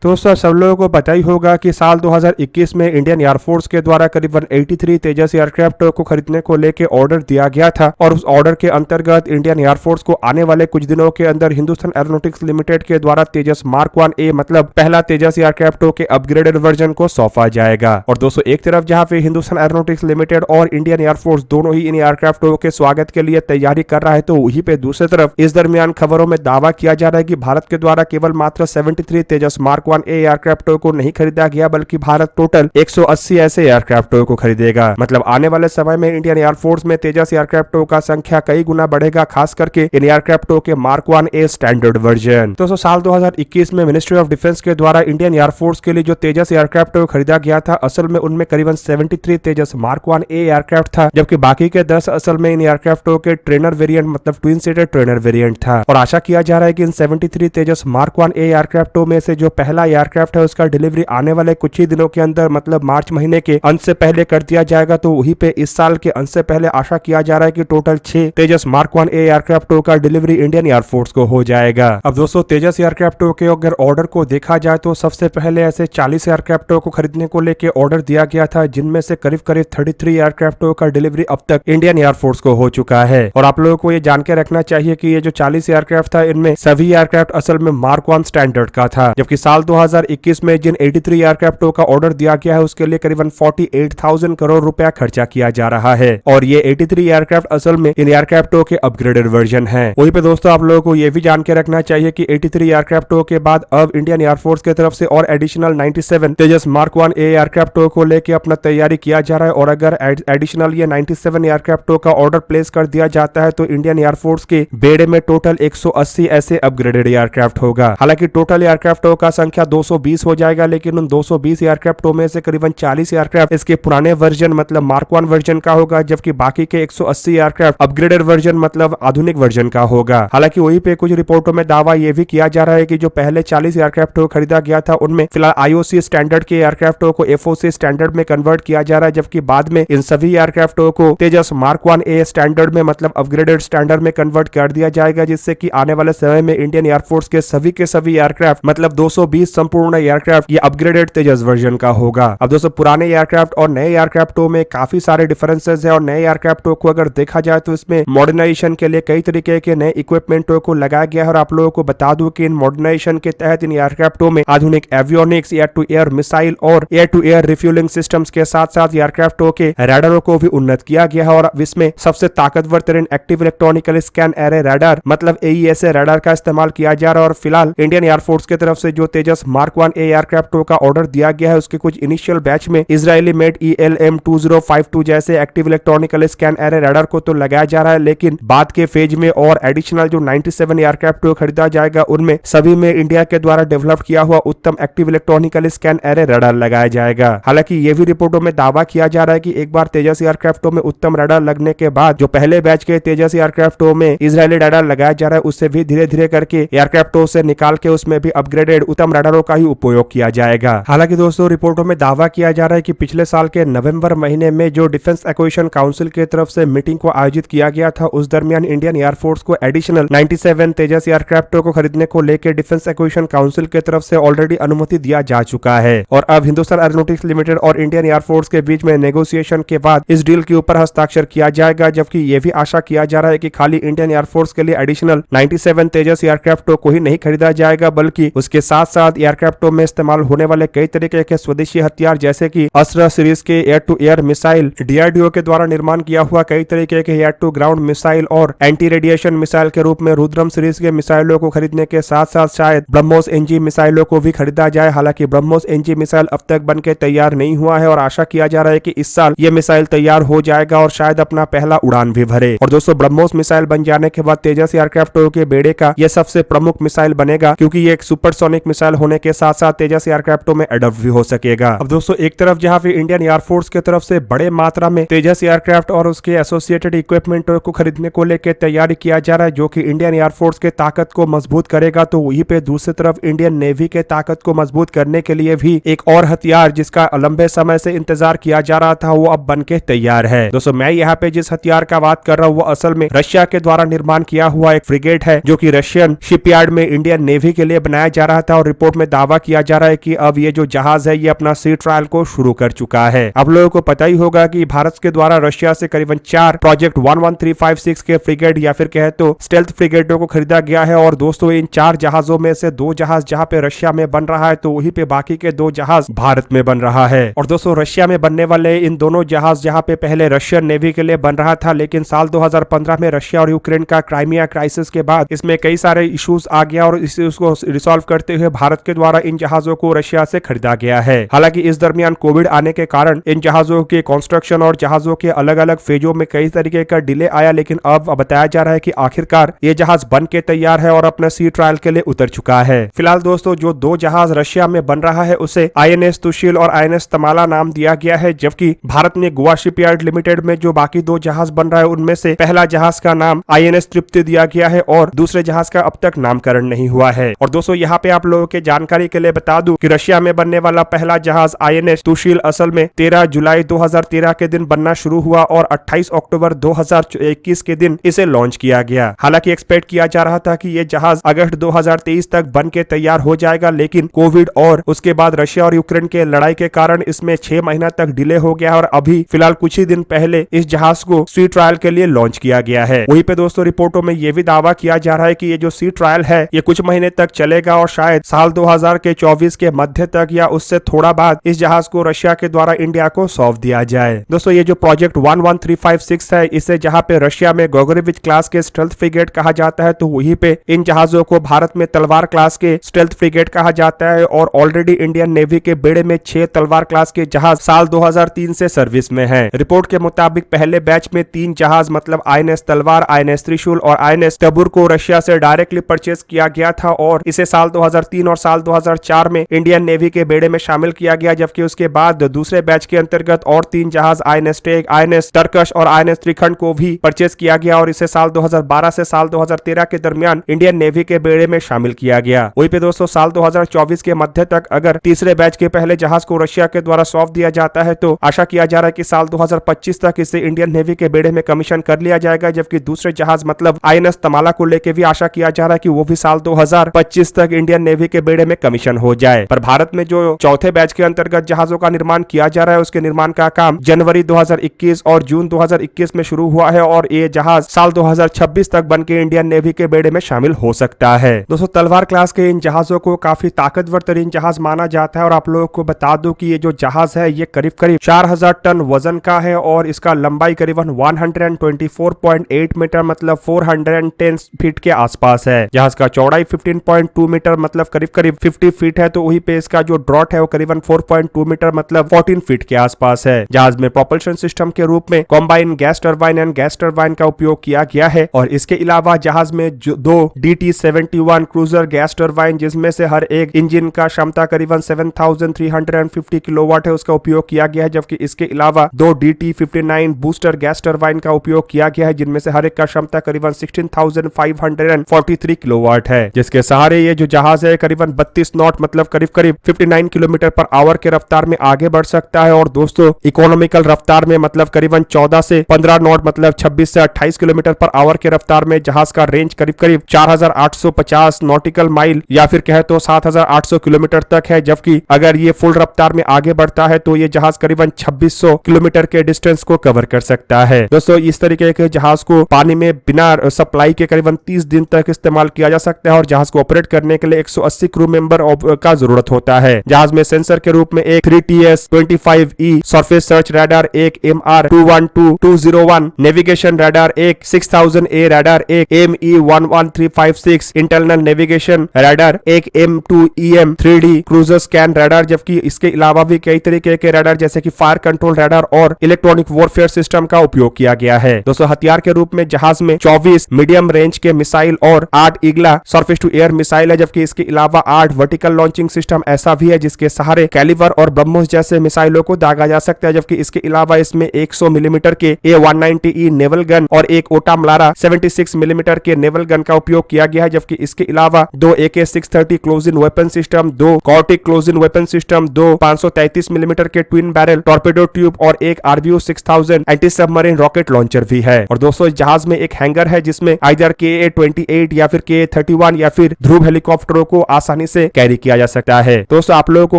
तो दोस्तों सब लोगों को पता ही होगा कि साल 2021 में इंडियन एयरफोर्स के द्वारा करीबन 83 तेजस एयरक्राफ्ट को खरीदने को लेकर ऑर्डर दिया गया था और उस ऑर्डर के अंतर्गत इंडियन एयरफोर्स को आने वाले कुछ दिनों के अंदर हिंदुस्तान एरोनॉटिक्स लिमिटेड के द्वारा तेजस मार्क 1A मतलब पहला तेजस एयरक्राफ्ट के अपग्रेडेड वर्जन को सौंपा जाएगा। और दोस्तों एक तरफ जहां पे हिंदुस्तान एरोनॉटिक्स लिमिटेड और इंडियन एयरफोर्स दोनों ही इन एयरक्राफ्ट के स्वागत के लिए तैयारी कर रहा है, तो वहीं पे दूसरी तरफ इस दरमियान खबरों में दावा किया जा रहा है कि भारत के द्वारा केवल मात्र 73 तेजस मार्क 1A एयरक्राफ्ट को नहीं खरीदा गया, बल्कि भारत टोटल 180 ऐसे एयरक्राफ्ट को खरीदेगा। मतलब आने वाले समय में इंडियन एयरफोर्स में तेजस एयरक्राफ्ट का संख्या कई गुना बढ़ेगा, खास करके इन एयरक्राफ्ट के मार्क 1A स्टैंडर्ड वर्जन। तो साल 2021 में मिनिस्ट्री ऑफ डिफेंस के द्वारा इंडियन एयरफोर्स के लिए जो तेजस एयरक्राफ्ट खरीदा गया था, असल में उनमें करीबन 73 तेजस मार्क 1A एयरक्राफ्ट था, जबकि बाकी के 10 असल में इन एयरक्राफ्ट के ट्रेनर वेरिएंट मतलब ट्विन सीटर ट्रेनर वेरिएंट था। और आशा किया जा रहा है कि इन 73 तेजस मार्क 1A एयरक्राफ्ट में से जो पहला एयरक्राफ्ट है उसका डिलीवरी आने वाले कुछ ही दिनों के अंदर मतलब मार्च महीने के अंत से पहले कर दिया जाएगा। तो वहीं पे इस साल के अंत से पहले आशा किया जा रहा है कि टोटल 6 तेजस मार्क 1A एयरक्राफ्ट का डिलीवरी इंडियन एयरफोर्स को हो जाएगा। अब दोस्तों तेजस एयरक्राफ्ट के अगर ऑर्डर को देखा जाए तो सबसे पहले ऐसे 40 एयरक्राफ्ट को खरीदने को लेकर ऑर्डर दिया गया था, जिनमें से करीब 33 एयरक्राफ्ट का डिलीवरी अब तक इंडियन एयरफोर्स को हो चुका है। और आप लोगों को ये जान के रखना चाहिए कि ये जो 40 एयरक्राफ्ट था, इनमें सभी एयरक्राफ्ट असल में मार्क 1 स्टैंडर्ड का था, जबकि साल 2021 में जिन 83 एयरक्राफ्ट का ऑर्डर दिया गया है उसके लिए करीबन 48,000 करोड़ रुपया खर्चा किया जा रहा है। और ये 83 एयरक्राफ्ट असल में इन एयरक्राफ्ट के अपग्रेडेड वर्जन है। वहीं पे दोस्तों आप लोगों को ये भी जान के रखना चाहिए कि 83 एयरक्राफ्ट के बाद अब इंडियन एयरफोर्स की तरफ से और एडिशनल 97 तेजस मार्क 1A एयरक्राफ्ट को लेकर अपना तैयारी किया जा रहा है। और अगर एडिशनल ये 97 एयरक्राफ्ट का ऑर्डर प्लेस कर दिया जाता है तो इंडियन एयरफोर्स के बेड़े में टोटल 180 ऐसे अपग्रेडेड एयरक्राफ्ट होगा। हालांकि टोटल एयरक्राफ्ट का संख्या 220 हो जाएगा, लेकिन उन 220 एयरक्राफ्ट में से करीबन 40 एयरक्राफ्ट इसके पुराने वर्जन मतलब मार्क 1 वर्जन का होगा, जबकि बाकी के 180 एयरक्राफ्ट अपग्रेडेड वर्जन मतलब आधुनिक वर्जन का होगा। हालांकि वहीं पे कुछ रिपोर्टों में दावा यह भी किया जा रहा है कि जो पहले 40 एयरक्राफ्ट को खरीदा गया था उनमें फिलहाल IOC स्टैंडर्ड के एयरक्राफ्ट को FOC स्टैंडर्ड में कन्वर्ट किया जा रहा है, जबकि बाद में इन सभी एयरक्राफ्ट को तेजस मार्क 1A स्टैंडर्ड में मतलब अपग्रेडेड स्टैंडर्ड में कन्वर्ट कर दिया जाएगा, जिससे कि आने वाले समय में इंडियन एयरफोर्स के सभी एयरक्राफ्ट मतलब 220 संपूर्ण एयरक्राफ्ट ये अपग्रेडेड तेजस वर्जन का होगा। अब दोस्तों पुराने एयरक्राफ्ट और नए एयरक्राफ्टों में काफी सारे डिफरेंसेस है और नए एयरक्राफ्टों को अगर देखा जाए तो इसमें मॉडर्नाइजेशन के लिए कई तरीके के नए इक्विपमेंटों को लगाया गया है। और आप लोगों को बता दूं कि इन मॉडर्नाइजेशन के तहत इन एयरक्राफ्टों में आधुनिक avionics, air to air missile और air to air refuelling systems के साथ साथ एयरक्राफ्टों के रडारों को भी उन्नत किया गया है। और इसमें सबसे ताकतवर तरीन active electronical scan array radar मतलब AESA रडार का इस्तेमाल किया जा रहा है। और फिलहाल इंडियन एयरफोर्स की तरफ से जो तेजस मार्क 1A एयरक्राफ्ट का ऑर्डर दिया गया है उसके कुछ इनिशियल बैच में इजरायली मेड ELM-2052 जैसे active electronical scan array radar को तो लगाया जा रहा है, लेकिन बाद के फेज में और एडिशनल जो 97 एयरक्राफ्ट खरीदा जाएगा उनमें सभी में इंडिया के द्वारा डेवलप किया हुआ उत्तम active electronical scan array radar लगाया जाएगा। हालांकि ये भी रिपोर्टों में दावा किया जा रहा है कि एक बार तेजस एयरक्राफ्टों में उत्तम रडार लगने के बाद जो पहले बैच के तेजस एयरक्राफ्टों में इजरायली रडार लगाया जा रहा है उससे भी धीरे धीरे करके एयरक्राफ्टों से निकाल के उसमें भी अपग्रेडेड उत्तम रडारों का ही उपयोग किया जाएगा। हालांकि दोस्तों रिपोर्टों में दावा किया जा रहा है कि पिछले साल के नवंबर महीने में जो डिफेंस एक्विजिशन काउंसिल की तरफ से मीटिंग को आयोजित किया गया था, उस दरमियान इंडियन एयरफोर्स को एडिशनल 97 तेजस एयरक्राफ्ट को खरीदने को लेकर डिफेंस एक्विजिशन काउंसिल की तरफ से ऑलरेडी अनुमति दिया जा चुका है। और अब हिंदुस्तान एरोनॉटिक्स लिमिटेड और इंडियन एयरफोर्स के बीच में नेगोशिएशन के बाद इस डील के ऊपर हस्ताक्षर किया जाएगा, जबकि यह भी आशा किया जा रहा है कि खाली इंडियन एयरफोर्स के लिए एडिशनल 97 तेजस एयरक्राफ्ट को ही नहीं खरीदा जाएगा, बल्कि उसके साथ साथ एयरक्राफ्टों में इस्तेमाल होने वाले कई तरीके के स्वदेशी हथियार जैसे कि अस्त्र सीरीज के air to air missile, DRDO के द्वारा निर्माण किया हुआ कई तरीके के एयर टू ग्राउंड मिसाइल और एंटी रेडिएशन मिसाइल के रूप में रुद्रम सीरीज के मिसाइलों को खरीदने के साथ साथ शायद ब्रह्मोस NG मिसाइलों को भी खरीदा जाए। हालांकि ब्रह्मोस NG मिसाइल अब तक बनके तैयार नहीं हुआ है और आशा किया जा रहा है कि इस साल ये मिसाइल तैयार हो जाएगा और शायद अपना पहला उड़ान भी भरे। और दोस्तों ब्रह्मोस मिसाइल बन जाने के बाद तेजस एयरक्राफ्ट के बेड़े का यह सबसे प्रमुख मिसाइल बनेगा, क्योंकि ये एक सुपरसोनिक मिसाइल होने के साथ साथ तेजस एयरक्राफ्टों में एडॉप्ट भी हो सकेगा। अब दोस्तों एक तरफ जहां पे इंडियन एयरफोर्स की तरफ से बड़े मात्रा में तेजस एयरक्राफ्ट और उसके एसोसिएटेड इक्विपमेंट को खरीदने को लेकर तैयारी किया जा रहा है, जो कि इंडियन एयरफोर्स के ताकत को मजबूत करेगा, तो वहीं पे दूसरी तरफ इंडियन नेवी के ताकत को मजबूत करने के लिए भी एक और हथियार जिसका लंबे समय से इंतजार किया जा रहा था वो अब बनके तैयार है। दोस्तों मैं यहाँ पे जिस हथियार का बात कर रहा हूँ वो असल में रशिया के द्वारा निर्माण किया हुआ एक फ्रिगेट है, जो कि रशियन शिपयार्ड में इंडियन नेवी के लिए बनाया जा रहा था। और रिपोर्ट रिपोर्ट में दावा किया जा रहा है कि अब ये जो जहाज है ये अपना सी ट्रायल को शुरू कर चुका है। आप लोगों को पता ही होगा कि भारत के द्वारा रशिया से करीबन 4 प्रोजेक्ट 11356 के फ्रिगेट या फिर कहे तो स्टेल्थ फ्रिगेटों को खरीदा गया है। और दोस्तों इन 4 जहाजों में से 2 जहाज जहां पे रशिया में बन रहा है तो वहीं पे बाकी के 2 जहाज भारत में बन रहा है। और दोस्तों रशिया में बनने वाले इन दोनों जहाज जहां पे पहले रशियन नेवी के लिए बन रहा था, लेकिन साल 2015 में रशिया और यूक्रेन का क्राइमिया क्राइसिस के बाद इसमें कई सारे इश्यूज आ गया और इसको रिसॉल्व करते हुए भारत के द्वारा इन जहाजों को रशिया से खरीदा गया है। हालांकि इस दरमियान कोविड आने के कारण इन जहाजों के कंस्ट्रक्शन और जहाजों के अलग अलग फेजों में कई तरीके का डिले आया, लेकिन अब बताया जा रहा है कि आखिरकार ये जहाज बन के तैयार है और अपने सी ट्रायल के लिए उतर चुका है। फिलहाल दोस्तों जो 2 जहाज रशिया में बन रहा है उसे INS तुशील और INS तमाला नाम दिया गया है, जबकि भारत में गोवा शिपयार्ड लिमिटेड में जो बाकी 2 जहाज बन रहा है उनमें से पहला जहाज का नाम INS तृप्ति दिया गया है और दूसरे जहाज का अब तक नामकरण नहीं हुआ है। और दोस्तों यहाँ पे आप लोगों के जानकारी के लिए बता दूं कि रशिया में बनने वाला पहला जहाज INS तुशील असल में 13 जुलाई 2013 के दिन बनना शुरू हुआ और 28 अक्टूबर 2021 के दिन इसे लॉन्च किया गया। हालांकि एक्सपेक्ट किया जा रहा था कि ये जहाज अगस्त 2023 तक बन के तैयार हो जाएगा, लेकिन कोविड और उसके बाद रशिया और यूक्रेन के लड़ाई के कारण इसमें 6 महीना तक डिले हो गया और अभी फिलहाल कुछ ही दिन पहले इस जहाज को सी ट्रायल के लिए लॉन्च किया गया है। वहीं पे दोस्तों रिपोर्टों में यह भी दावा किया जा रहा है कि ये जो सी ट्रायल है ये कुछ महीने तक चलेगा और शायद साल 2024 के मध्य तक या उससे थोड़ा बाद इस जहाज को रशिया के द्वारा इंडिया को सौंप दिया जाए। दोस्तों ये जो प्रोजेक्ट 11356 है इसे जहां पे रशिया में गोगोरेविच क्लास के स्टेल्थ फ्रिगेट कहा जाता है तो वहीं पे इन जहाजों को भारत में तलवार क्लास के स्टेल्थ फ्रिगेट कहा जाता है। और ऑलरेडी इंडियन नेवी के बेड़े में 6 तलवार क्लास के जहाज साल 2003 से सर्विस में हैं। रिपोर्ट के मुताबिक पहले बैच में 3 जहाज मतलब INS तलवार, INS त्रिशूल और INS टबुर को रशिया से डायरेक्टली परचेज किया गया था और इसे साल 2003 और साल 2004 में इंडियन नेवी के बेड़े में शामिल किया गया, जबकि उसके बाद दूसरे बैच के अंतर्गत और 3 जहाज INS टेक, INS टर्कश और INS त्रिखंड को भी परचेज किया गया और इसे साल 2012 से साल 2013 के दरमियान इंडियन नेवी के बेड़े में शामिल किया गया। वहीं पे दोस्तों साल 2024 के मध्य तक अगर तीसरे बैच के पहले जहाज को रशिया के द्वारा सौंप दिया जाता है तो आशा किया जा रहा है कि साल 2025 तक इसे इंडियन नेवी के बेड़े में कमीशन कर लिया जाएगा, जबकि दूसरे जहाज मतलब INS तमाला को लेकर भी आशा किया जा रहा है कि वो भी साल 2025 तक इंडियन नेवी के बेड़े में कमीशन हो जाए। पर भारत में जो चौथे बैच के अंतर्गत जहाजों का निर्माण किया जा रहा है उसके निर्माण का काम जनवरी 2021 और जून 2021 में शुरू हुआ है और ये जहाज साल 2026 तक बनके इंडियन नेवी के बेड़े में शामिल हो सकता है। दोस्तों तलवार क्लास के इन जहाजों को काफी ताकतवर तरीन जहाज माना जाता है और आप लोगों को बता दूं कि ये जो जहाज है ये करीब 4000 टन वजन का है और इसका लंबाई करीबन 124.8 मीटर मतलब 410 फीट के आसपास है। जहाज का चौड़ाई 15.2 मीटर मतलब करीब 50 फीट है, तो वहीं पे इसका जो ड्रॉट है वो करीबन 4.2 मीटर मतलब 14 फीट के आसपास है। जहाज में प्रोपल्शन सिस्टम के रूप में combine gas turbine and gas turbine का उपयोग किया गया है और इसके अलावा जहाज में 2 DT-71 क्रूजर गैस टरबाइन जिसमें से हर एक इंजन का क्षमता करीबन 7350 किलोवाट है उसका उपयोग किया गया है, जबकि इसके अलावा 2 DT-59 बूस्टर गैस टरबाइन का उपयोग किया गया है जिनमें से हर एक का क्षमता करीबन 16,543 किलोवाट है, जिसके सहारे ये जो जहाज है करीबन 32 नॉट मतलब करीब 59 किलोमीटर पर आवर के रफ्तार में आगे बढ़ सकता है। और दोस्तों इकोनॉमिकल रफ्तार में मतलब करीबन 14 से 15 नॉट मतलब 26 से 28 किलोमीटर पर आवर के रफ्तार में जहाज का रेंज करीब 4850 नॉटिकल माइल या फिर कहे तो 7800 किलोमीटर तक है, जबकि अगर ये फुल रफ्तार में आगे बढ़ता है तो ये जहाज करीबन 2600 किलोमीटर के डिस्टेंस को कवर कर सकता है। दोस्तों इस तरीके के जहाज को पानी में बिना सप्लाई के करीबन 30 दिन तक इस्तेमाल किया जा सकता है और जहाज को ऑपरेट करने के लिए 180 क्रू मेंबर का जरूरत होता है। जहाज में सेंसर के रूप में एक 3TS-25E सरफेस सर्च रडार, एक MR-212-201 नेविगेशन रडार, एक 6000A रडार, एक ME-11356 इंटरनल नेविगेशन रडार, एक M2EM 3D cruiser scan radar, जबकि इसके अलावा भी कई तरीके के रडार जैसे कि फायर कंट्रोल रडार और इलेक्ट्रॉनिक वॉरफेयर सिस्टम का उपयोग किया गया है। दोस्तों हथियार के रूप में जहाज में 24 मीडियम रेंज के मिसाइल और 8 ईगला सरफेस टू एयर मिसाइल है, जबकि इसके अलावा 8 वर्टिकल लॉन्चिंग सिस्टम ऐसा भी है जिसके सहारे कैलिबर और ब्रह्मोस जैसे मिसाइलों को दागा जा सकता है, जबकि इसके अलावा इसमें 100 मिलीमीटर के A190E नेवल गन और एक ओटा मलारा 76 मिलीमीटर के नेवल गन का उपयोग किया गया है, जबकि इसके अलावा 2 AK-630 close in weapon system, 2 Kortik close in weapon system, 2 533 millimetre के ट्विन बैरल टॉर्पेडो ट्यूब और एक RBU-6000 anti submarine rocket launcher भी है। और दोस्तों जहाज में एक हैंगर है जिसमें आइदर KA-28 या फिर KA-31 या फिर ध्रुव हेलीकॉप्टरों को आसानी आसानी से कैरी किया जा सकता है। दोस्तों आप लोगों को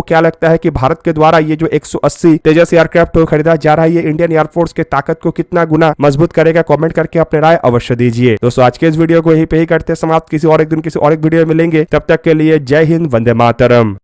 क्या लगता है कि भारत के द्वारा ये जो 180 तेजस एयरक्राफ्ट खरीदा जा रहा है ये इंडियन एयरफोर्स के ताकत को कितना गुना मजबूत करेगा? कमेंट करके अपने राय अवश्य दीजिए। दोस्तों आज के इस वीडियो को यहीं पे ही करते समाप्त। किसी और एक दिन किसी और एक वीडियो में मिलेंगे, तब तक के लिए जय हिंद, वंदे मातरम।